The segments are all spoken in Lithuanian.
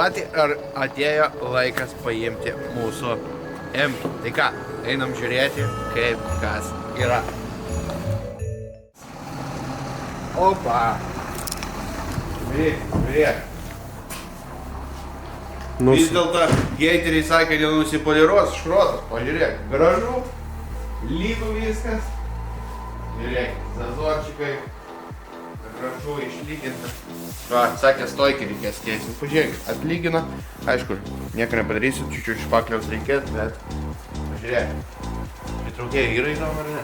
Vat ar atėjo laikas paimti mūsų M. Tai ką, einam žiūrėti, kaip kas yra. Opa! Žiūrėk. Vis dėlto heiteriai sakė, kad nenusipoliruos šrotas. Pažiūrėk, gražu, lygu viskas. Žiūrėk, zazorčikai. Gražu, išlyginta. Va, sakė, stojkį reikės keisti. Pažiūrėk, atlygina. Aišku, nieko nepadarysiu, čiūčiu špakliaus reikės, bet pažiūrėk. Įtraukėjai yra įdomu, ar ne?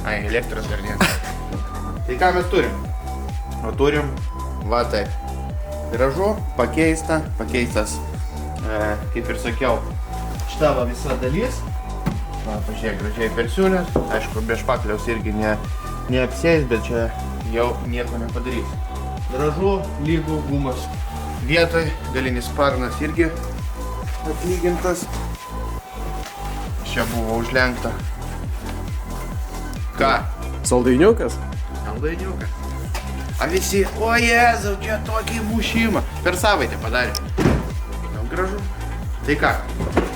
Ai, elektros dar nėra. Tai ką mes turim? O turim, va taip. Gražu, pakeistas, kaip ir sakiau, šita va visa dalis. Va, pažiūrėk, gražiai persiūnės. Aišku, be špakliaus irgi neapsės, bet čia jau nieko nepadarys. Gražu, lygų, gumas vietoj, galinis sparnas irgi atlygintas. Čia buvo užlenkta. Ką? Saldainiukas? Saldainiukas. A visi, o Jėzau, čia tokį mušimą. Per savaitę padarė. Gal gražu? Tai ką,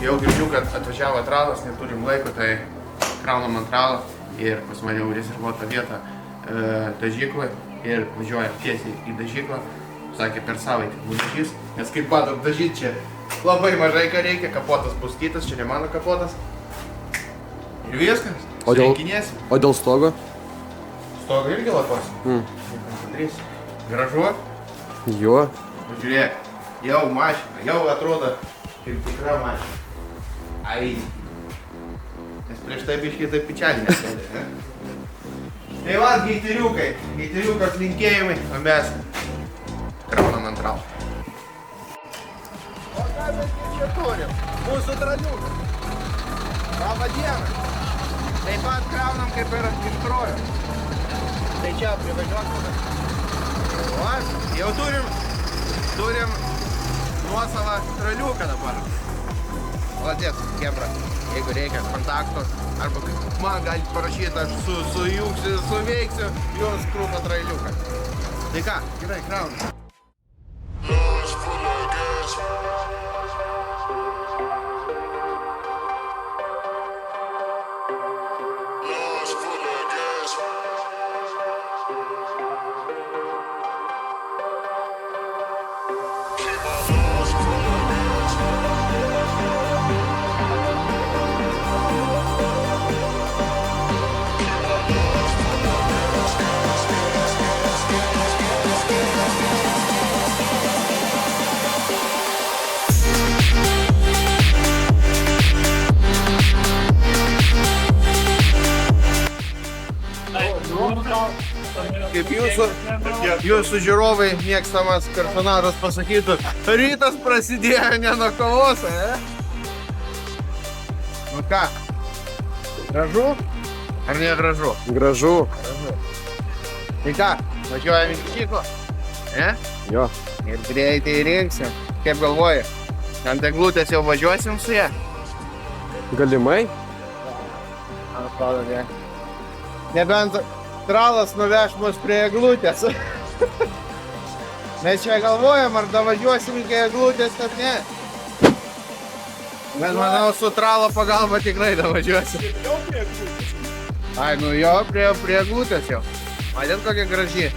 jau girdžiu, kad atvažiavo tralas, neturim laiko, tai kraunam ant tralą ir pas mane jau rezervuota vieta dažyklą ir važiuoja tiesiai į dažyklą. Sakė, per savaitę nudažys, nes kaip matot, dažyti čia labai mažai ką reikia, kapotas bus kitas, čia ne mano kapotas. Ir viskas, surenkinėsim. O dėl stogo? Stogą irgi lakos. Gražu? Jo. Žiūrėk, jau mašina, jau atrodo kaip tikra mašina. Ai. Nes prieš tai biškai taip pičelinės sėdė, ne? Tai va, geiteriukas linkėjimai, o mes kraunam ant tralą. O ką mes čia turim? Mūsų traliukas. Labą dieną. Taip pat kraunam kaip ir iš krojo. Tai čia privažiuokime. O, jau turim nuosavą traliuką dabar. Latės, kebra, jeigu reikia kontakto, arba man galite parašyti, aš sujungsiu, suveiksiu jums krūtą traliuką. Tai ką, gerai, kraunam. Kaip jūsų žiūrovai mėgstamas personažas pasakytų, rytas prasidėjo ne nuo kovos, ne? Nu ką, gražu ar ne gražu? Gražu. Tai ką, važiuojam į Kyklą, ne? Jo. Ir greitai rinksim. Kaip galvoji, ant eglutės jau važiuosim su ją? Galimai? Atrodo, ne. Nebent tralas nuveš mus prie eglutės. Mes čia galvojam, ar davažiuosim iki eglutės, kad ne. Bet manau, su tralo pagalba tikrai davažiuosim. Ai, nu jo, prie eglutės jau. Matėt, kokia graži,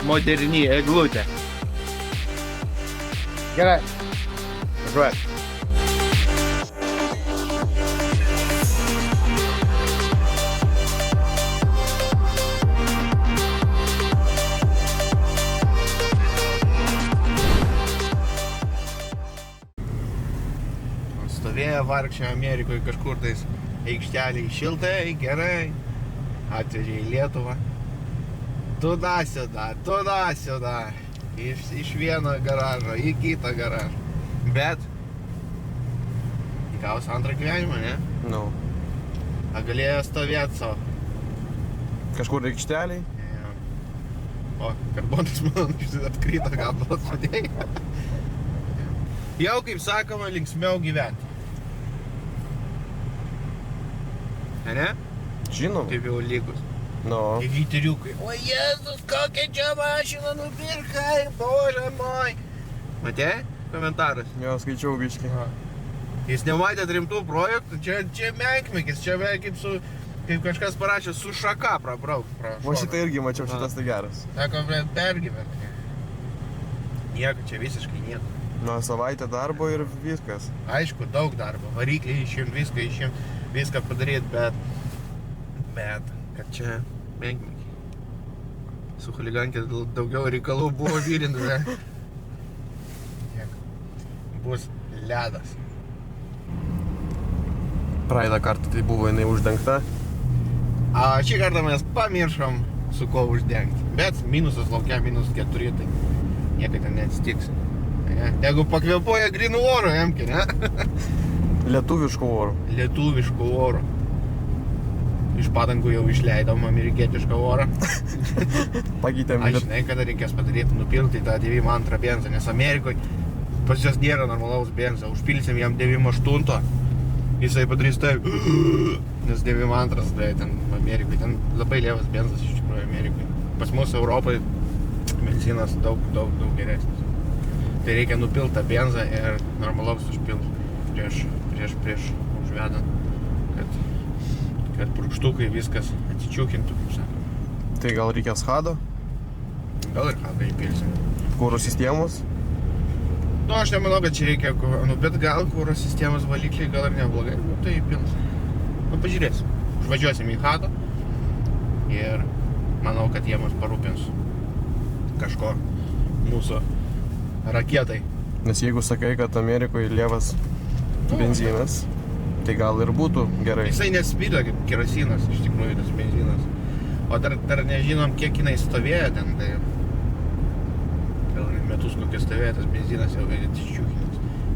moderni eglutė. Gerai. Važiuojam. Stovėjo vargšė Amerikoje kažkur tais aikšteliai šiltai, gerai, atvežė į Lietuvą. Tuda siuda, iš vieno garažo į kitą garažą. Bet įgaus antrą gyvenimą, ne? Nu. A galėjo stovėti savo. Kažkur aikšteliai? O, karbonas man atkrito, gabalas padėjai. Jau, kaip sakoma, linksmiau gyventi. Ne? Žinoma. Taip jau lygus. Nu. Ir įtiriukai. O Jėzus, kokią čia mašiną nupirkai, bože moj. Matė? Komentaras. Jo, skaičiau biškį. Jis nematėt rimtų projektų, čia menkmekis, čia kaip su, kaip kažkas parašė, su šaka prabrauk. O šitą irgi mačiau, šitas tai geras. Sako, pergyvent. Nieko, čia visiškai nieko. Nu, savaitę darbo ir viskas. Aišku, daug darbo, variklį išimt, viską padaryt, bet, kad čia menkmekiai. Su chuligankė daugiau reikalų buvo vyrinti, bus ledas. Praeitą kartą tai buvo jinai uždengta. Šį kartą mes pamiršom su ko uždengti. Bet minusas laukia, -4, tai niekada ten neatsitiks. Jeigu pakvėpuoja grynų oro, Emke, ne? Lietuviškų orų. Lietuviškų oro. Iš padangų jau išleidom amerikietišką orą. Pakeitėm. Aš žinai, kada reikės padaryti, nupilti tą 92 benzą, nes Amerikoje pas jos nėra normalaus benzo. Užpilsim jam 98, jisai padarys taip, nes 92 tai ten Amerikoje, ten labai lievas benzas iš tikrųjų Amerikoje. Pas mus Europai benzinas daug geresnis. Tai reikia nupilti tą benzą ir normalaus užpilti prieš užvedant, kad purkštukai viskas atsičiūkintų, kaip sako. Tai gal reikės hado? Gal ir hadą įpilsim. Kuro sistemos? Nu, aš nemanau, kad čia reikia, bet gal kuro sistemos valikliai gal ir neblogai, tai įpils. Nu, pažiūrėsim. Užvažiuosim į hadą ir manau, kad jie mus parūpins kažko mūsų raketai. Nes jeigu sakai, kad Amerikoje lievas benzinas, tai gal ir būtų gerai. Jisai nespydo kaip kerosinas, iš tikrųjų, tas benzinas. O dar nežinom, kiek jinai stovėjo ten, tai gal metus kokias stovėjo, tas benzinas jau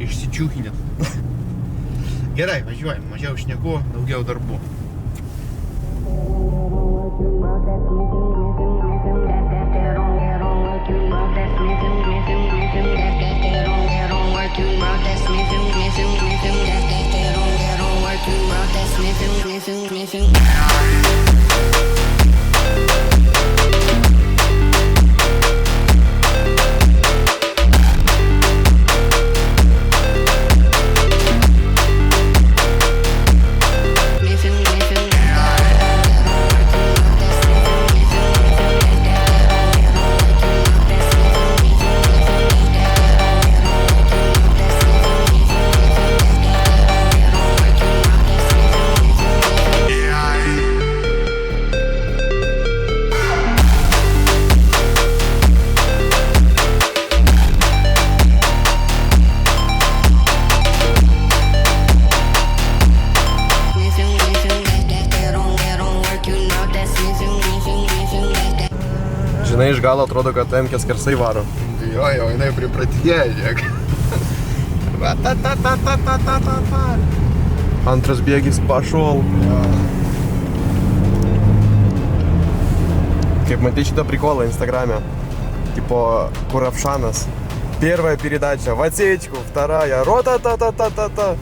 išsičiūkinęs. Gerai, važiuojam, mažiau šneku, daugiau darbų. Žinai, iš galo atrodo, kad Emkė skersai varo. Jo, jinai pripratėjo, žiūrėk. Antras bėgis пошел. Kaip matai šitą приkolą Instagrame. Tipo, Kuravšanas. Первая передача в отсечку, вторая рота-та-та-та-та-та.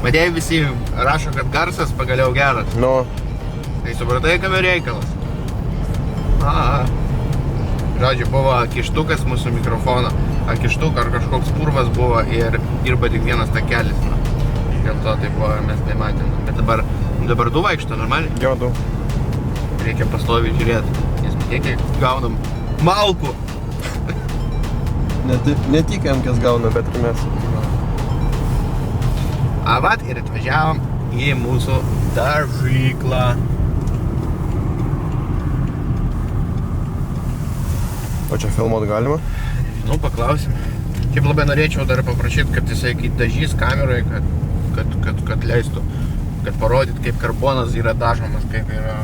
Matėjai visi rašo, kad garsas pagaliau geras. Nu, Tai supratai, kame reikalas. Žodžiu, buvo kištukas mūsų mikrofono. Kištukas ar kažkoks purvas buvo ir dirba tik vienas takelis. Dėl to tai buvo, mes nematėm. Bet dabar du vaikšto normaliai. jo, du. Reikia pastoviai žiūrėti, nes kiek gaunam malkų. Ne tik Emkės gauna, bet ir mes. Vat ir atvažiavom į mūsų daržyklą. O čia filmuot galima? Nu, paklausim. Šiaip labai norėčiau dar paprašyti, kad jisai dažys kameroje, kad leistų, kad parodyt, kaip karbonas yra dažomas, kaip yra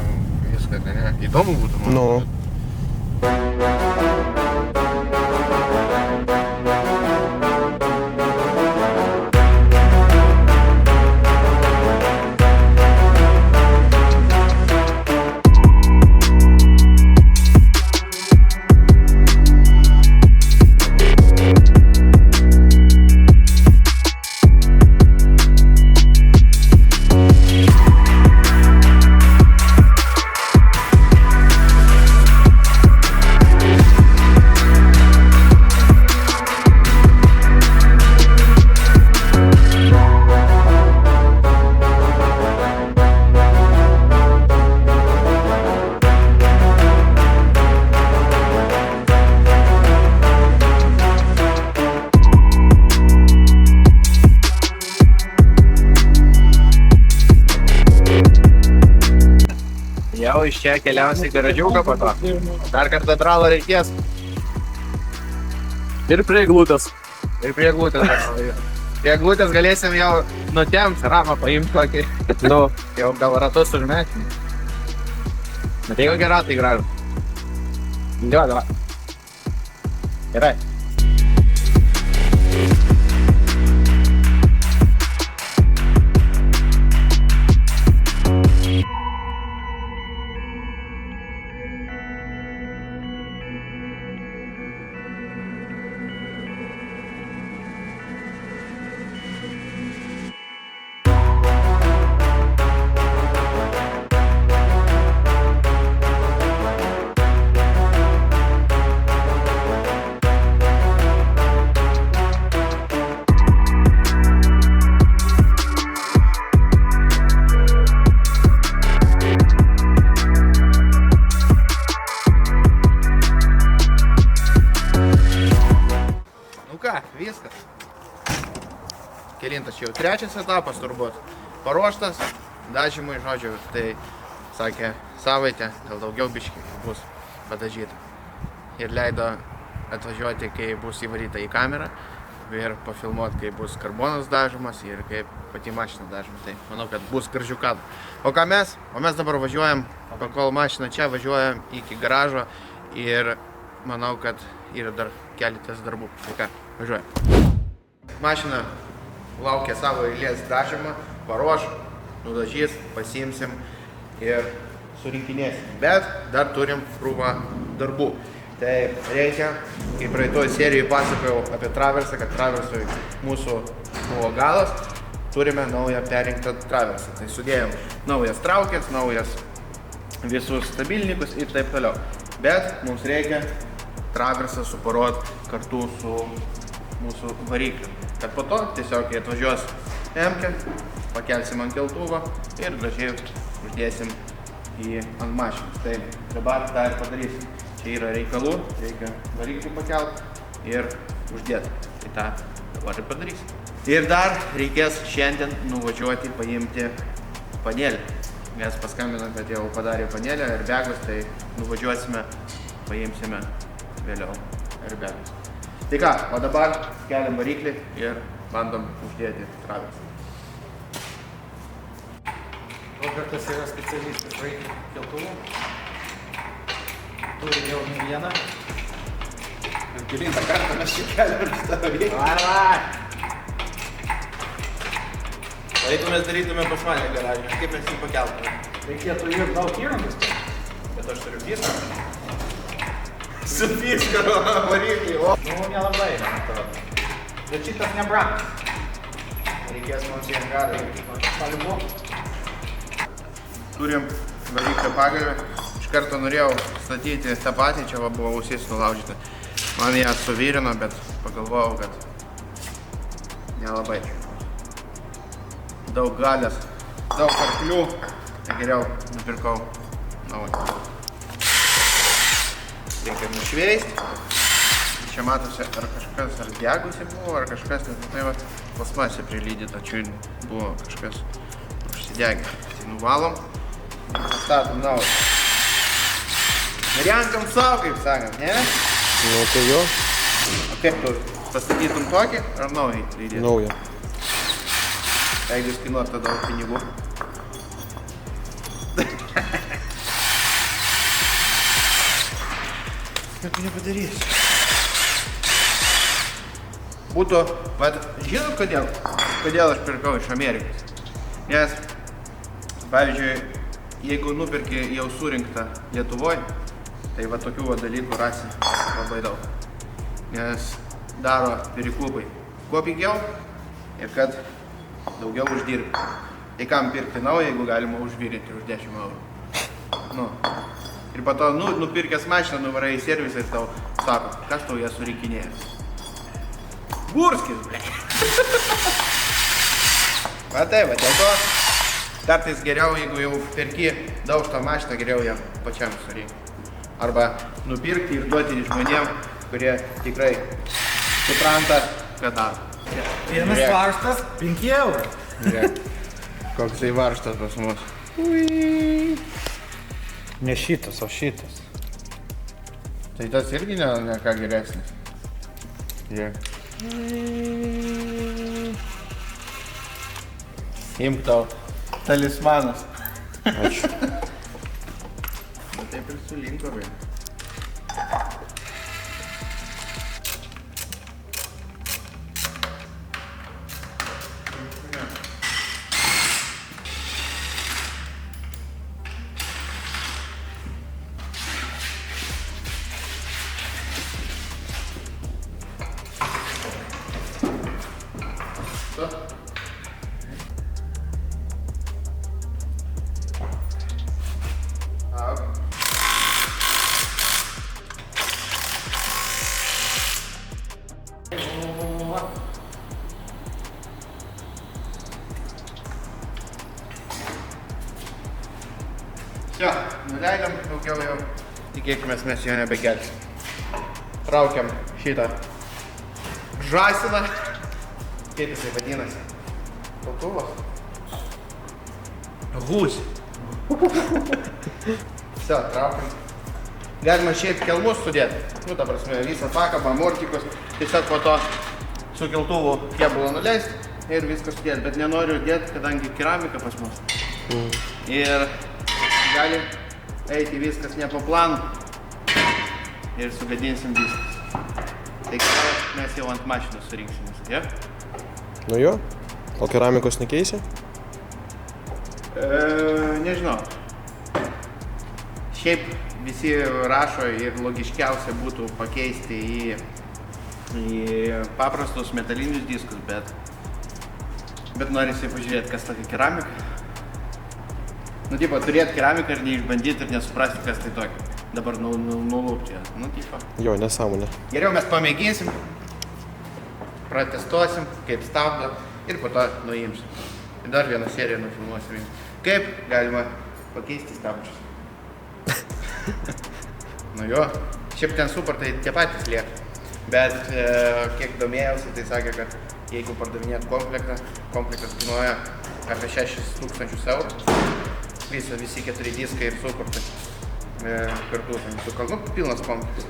viskas, ne? Įdomu būtų. Nu. iš čia keliausi į garažiuką po to. Dar kartą tralo reikės. Ir prie glūtės. Ir prie glūtės. Prie glūtės galėsim jau nutemti, ramą paimti kokį. Nu, Jau gal ratus užmėti. Bet jeigu gerai, tai gražu. Davai. Gerai. Viskas. Kelintas čia jau trečias etapas turbūt. Paruoštas, dažymui žodžiu, tai sakė savaitę, gal daugiau biškį bus padažyta. Ir leido atvažiuoti, kai bus įvaryta į kamerą ir pafilmuoti, kai bus karbonas dažomas ir kaip pati mašina dažoma. Tai manau, kad bus gražių kadrų. O ką mes? O mes dabar važiuojam, kol mašina čia važiuojam iki garažo ir manau, kad yra dar keletas darbų. Tai ką, važiuojam. Mašina laukia savo eilės dažymą, paruoš, nudažys, pasiimsim ir surinkinėsim. Bet dar turim krūvą darbų. Tai reikia, kaip praeitoj serijoje pasakojau apie traversą, kad traversui mūsų buvo galas, turime naują perrinktą traversą. Tai sudėjom naujas traukės, naujas visus stabilnikus ir taip toliau. Bet mums reikia traversą suporuoti kartu su mūsų varikliu. Kad po to tiesiog atvažiuos M-kę, pakelsim ant keltuvo ir gražiai uždėsim ant mašinos. Tai dabar tą ir padarysim. Čia yra reikalų, reikia variklį pakelt ir uždėti. Tai tą dabar ir padarysim. Ir dar reikės šiandien nuvažiuoti paimti panelę. Mes paskambinam, kad jau padarė panelę ir begus, tai nuvažiuosime, paimsime vėliau ir begus. Tai ką, o dabar keliam variklį ir bandom uždėti traversą. Robertas yra specialistas variklių keltuvų. Turi jau ne vieną. Ir kelintą kartą mes čia keliam šitą variklį. O jeigu mes darytume pas mane garažą, kaip mes jį pakeltume? Reikėtų ir daug įrangos. Bet aš turiu piską. Su piskaro variklį, o. Nu, nelabai, man atrodo. Bet šitas nebrangus. Reikės mums į angarą. Palibu. Turim variklio pagalvę. Iš karto norėjau statyti tą patį, čia buvo ausis nulaužyta. Man ją suvyrino, bet pagalvojau, kad nelabai. Daug galės, daug arklių. Tai geriau nupirkau naują. Reikia nušveisti. Čia matosi, ar kažkas ar degusi buvo, ar kažkas, tai va, plasmasė prilydyta, čia buvo kažkas užsidegę. Tai nuvalom, pastatom naują. Renkam savo, kaip sakant, ne? nu tai jo, O kaip tu pastatytum tokį, ar naują lydėtum? nauja. Jeigu jis kainuotų daug pinigų. Kaip nepadarysiu? Būtų, bet žinot kodėl aš pirkau iš Amerikos? Nes, pavyzdžiui, jeigu nupirki jau surinktą Lietuvoje, tai va tokių va dalykų rasi labai daug. Nes daro perikūpai kuo pigiau ir kad daugiau uždirbti. Tai kam pirkti naują, jeigu galima užvirinti už 10 eurų. Nu. Ir po to, nupirkęs mašiną, nuvarai į servisą ir tau sako, kas tau ją surinkinėja. Gurskis, ble. Va tai, va dėl to kartais geriau, jeigu jau perki daužtą mašiną, geriau ją pačiam surinkti. Arba nupirkti ir duoti žmonėm, kurie tikrai supranta, ką daro. Vienas varžtas 5 eurų. Žiūrėk, koks tai varžtas pas mus. Ne šitas, o šitas. Tai tas irgi ne ką geresnis. Žiūrėk. Imk tau talismanas. Ačiū. Taip ir sulinko, beje. Čia, nuleidom, daugiau jau tikėkime mes jo nebekelsim. Traukiam šitą žąsiną. Kaip jisai vadinasi? Kaltuvas? Gūsi. Все, traukiam. Galima šiaip kelmus sudėti. Nu, ta prasme, visą pakabą, mortikus. Tiesiog po to su keltuvu kėbulą nuleisti ir viską sudėti. Bet nenoriu dėti, kadangi keramika pas mus. Ir gali eiti viskas ne po planu ir sugadinsim viskas. Tai gal mes jau ant mašinos surinksimės, ja? Nu jo, o keramikos nekeisi? Nežinau. Šiaip visi rašo ir logiškiausia būtų pakeisti į paprastus metalinius diskus, bet norisi pažiūrėti, kas tokia keramika. Nu, tipo, turėti keramiką ir neišbandyti ir nesuprasti, kas tai tokia. Dabar nulūpti jas. Nu, tipo. Jo, nesąmonė. Geriau mes pamėginsim, pratestuosim, kaip stabdo ir po to nuimsim. Ir dar vieną seriją nufilmuosim. Kaip galima pakeisti stabdžius. Nu jo, šiaip ten super, tai tie patys lieka. Bet kiek domėjausi, tai sakė, kad jeigu pardavinėt komplektą, komplektas kainuoja apie 6 000 eurų. Visi 4 diskai ir sukurtai kartu, nu, pilnas komplektas.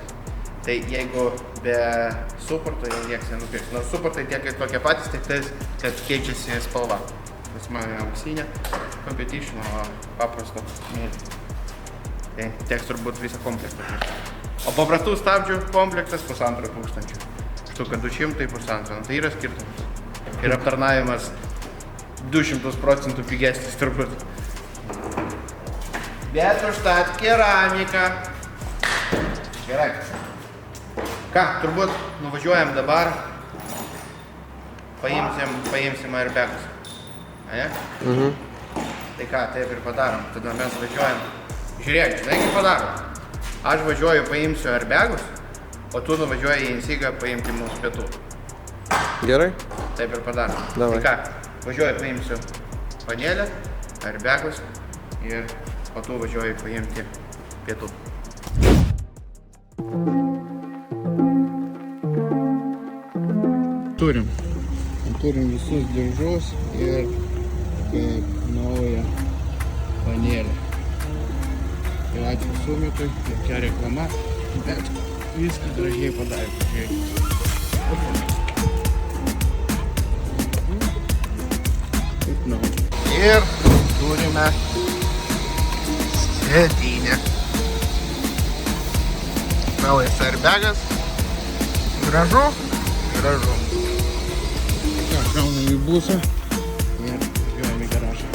Tai jeigu be suporto jau nieks nenupirks. Nors suportai tiek tokie patys, tik tai, kad keičiasi spalva. Pas mane auksinė competition, o paprasto mėly. Tai teks turbūt visą komplektą. O paprastų stabdžių komplektas 1500. Štuka 200, 1,5. Nu, tai yra skirtumas. Ir aptarnavimas 200% pigesnis turbūt. Bet užtat keramika. Gerai. Ką, turbūt nuvažiuojam dabar. Paimsim airbagus. Ne? Tai ką, taip ir padarom. Tada mes važiuojam. Žiūrėk, žinai kaip padarom. Aš važiuoju paimsiu airbagus, o tu nuvažiuoji į Insigą paimti mūsų pietų. Gerai? Taip ir padarom. Davai. Tai ką, važiuoju paimsiu panelę, airbagus ir o tu važiuoji paimti pietų. Turim visus diržus ir kaip naują panelę. Tai ačiū Sumitui, čia reklama, bet viską gražiai padarė. Taip nauja. Ir turime sėdynę. Naujas airbagas. Gražu. Kraunam į busą ir važiuojam į garažą.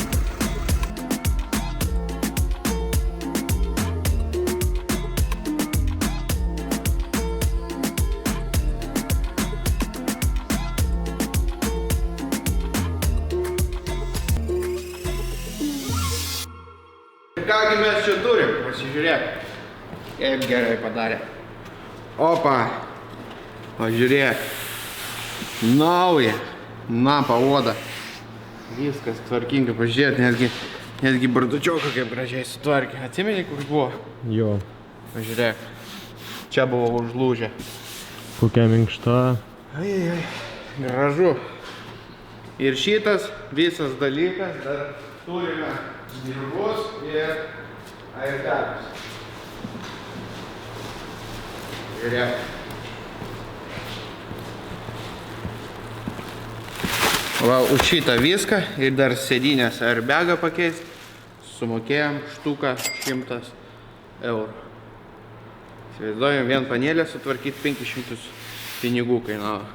Kągi mes čia turim, pasižiūrėk. Kaip gerai padarė. Opa. Pažiūrėk. Nauja. Na, pavoda. Viskas tvarkinga, pažiūrėk, netgi bardučioką kaip gražiai sutvarkė. Atsimeni, kur buvo? Jo. Pažiūrėk. Čia buvo užlūžę. Kokia minkšta. Ai. Gražu. Ir šitas visas dalykas dar turime dirbus ir A ir darbas. Žiūrėk. Va, už šitą viską ir dar sėdynės airbagą pakeist. Sumokėjom štuką 100 eurų. Įsivaizduojam, vien panelę sutvarkyti 500 pinigų kainavo.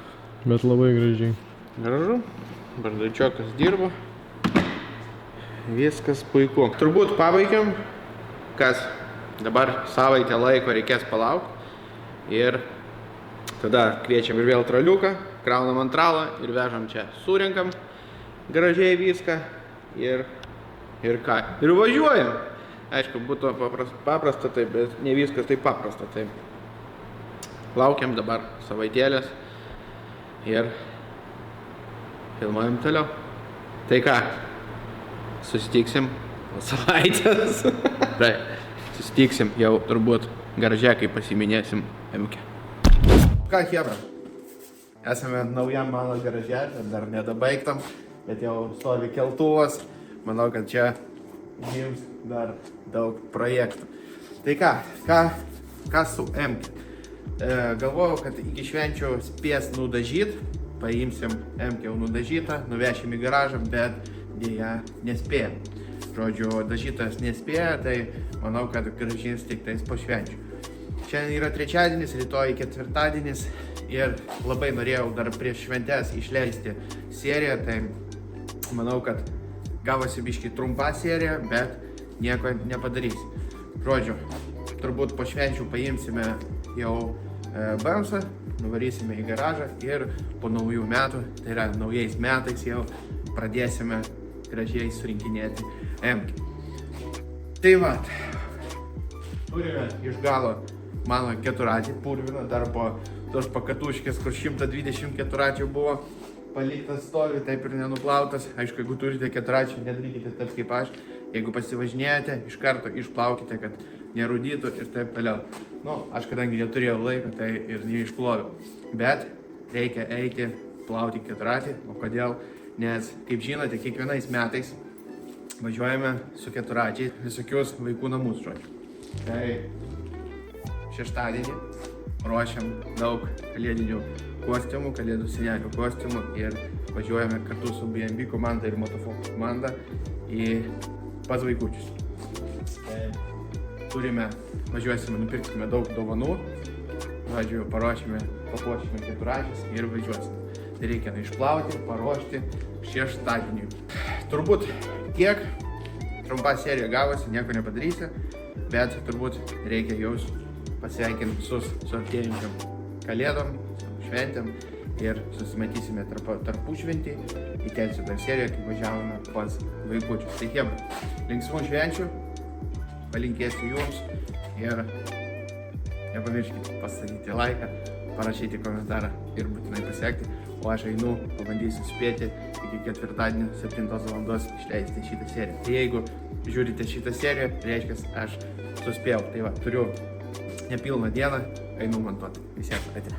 Bet labai gražiai. Gražu. Bardaičiokas dirbo. Viskas puiku. Turbūt pabaigiam, kas dabar savaitę laiko reikės palaukti. Ir tada kviečiam ir vėl traliuką, kraunam ant tralą ir vežam čia. Surinkam gražiai viską ir ką. Ir važiuojam. Aišku, būtų paprasta taip, bet ne viskas taip paprasta taip. Laukiam dabar savaitėlės ir filmuojam toliau. Tai ką, susitiksim po savaitės. Tai, susitiksim jau turbūt garaže, kai pasiminėsim Emkę. Ką, chebra? Esame naujam mano garaže, dar nedabaigtam, bet jau stovi keltuvas. Manau, kad čia gims dar daug projektų. Tai ką su Emke? Galvojau, kad iki švenčių spės nudažyti. Paimsim Emkę jau nudažytą, nuvešim į garažą, bet dėja nespėjom. Žodžiu, dažytas nespėja, tai manau, kad grąžins tik tais po švenčių. Šiandien yra trečiadienis, rytoj ketvirtadienis ir labai norėjau dar prieš šventes išleisti seriją, tai manau, kad gavosi biški trumpa serija, bet nieko nepadarysi. Žodžiu, turbūt po švenčių paimsime jau BMW'ą, nuvarysime į garažą ir po naujų metų, tai yra naujais metais jau pradėsime gražiai surinkinėti Emkę. Tai va, turime iš galo mano keturatį purviną, dar po tos pakatuškės, kur 120 keturačių buvo paliktas stovi, taip ir nenuplautas. Aišku, jeigu turite keturačių, nedarykite taip kaip aš. Jeigu pasivažinėjate, iš karto išplaukite, kad nerūdytų ir taip toliau. Nu, aš kadangi neturėjau laiko, tai ir neišploviau. Bet reikia eiti plauti keturatį. O kodėl? Nes, kaip žinote, kiekvienais metais važiuojame su keturačiais visokius vaikų namus, žodžiu. Tai šeštadienį ruošiam daug kalėdinių kostiumų, kalėdų senelių kostiumų ir važiuojame kartu su BNB komanda ir Motofok komanda pas vaikučius. Važiuosime, nupirksime daug dovanų, žodžiu, paruošime, papuošime keturačius ir važiuosime. Tai reikia išplauti, paruošti šeštadienį. Turbūt tiek, trumpa serija gavosi, nieko nepadarysi, bet turbūt reikia jūs pasveikinti visus su artėjančiom kalėdom, šventėm ir susimatysime tarpušventį. Įkelsiu dar seriją, kai važiavome pas vaikučius. Tai chebra, linksmų švenčių, palinkėsiu jums ir nepamirškite pastatyti laiką, parašyti komentarą ir būtinai pasiekti. O aš einu, pabandysiu spėti iki ketvirtadienio 7 valandos išleisti šitą seriją. Tai jeigu žiūrite šitą seriją, reiškia, aš suspėjau. Tai va, turiu nepilną dieną, einu montuoti. Visiems ate.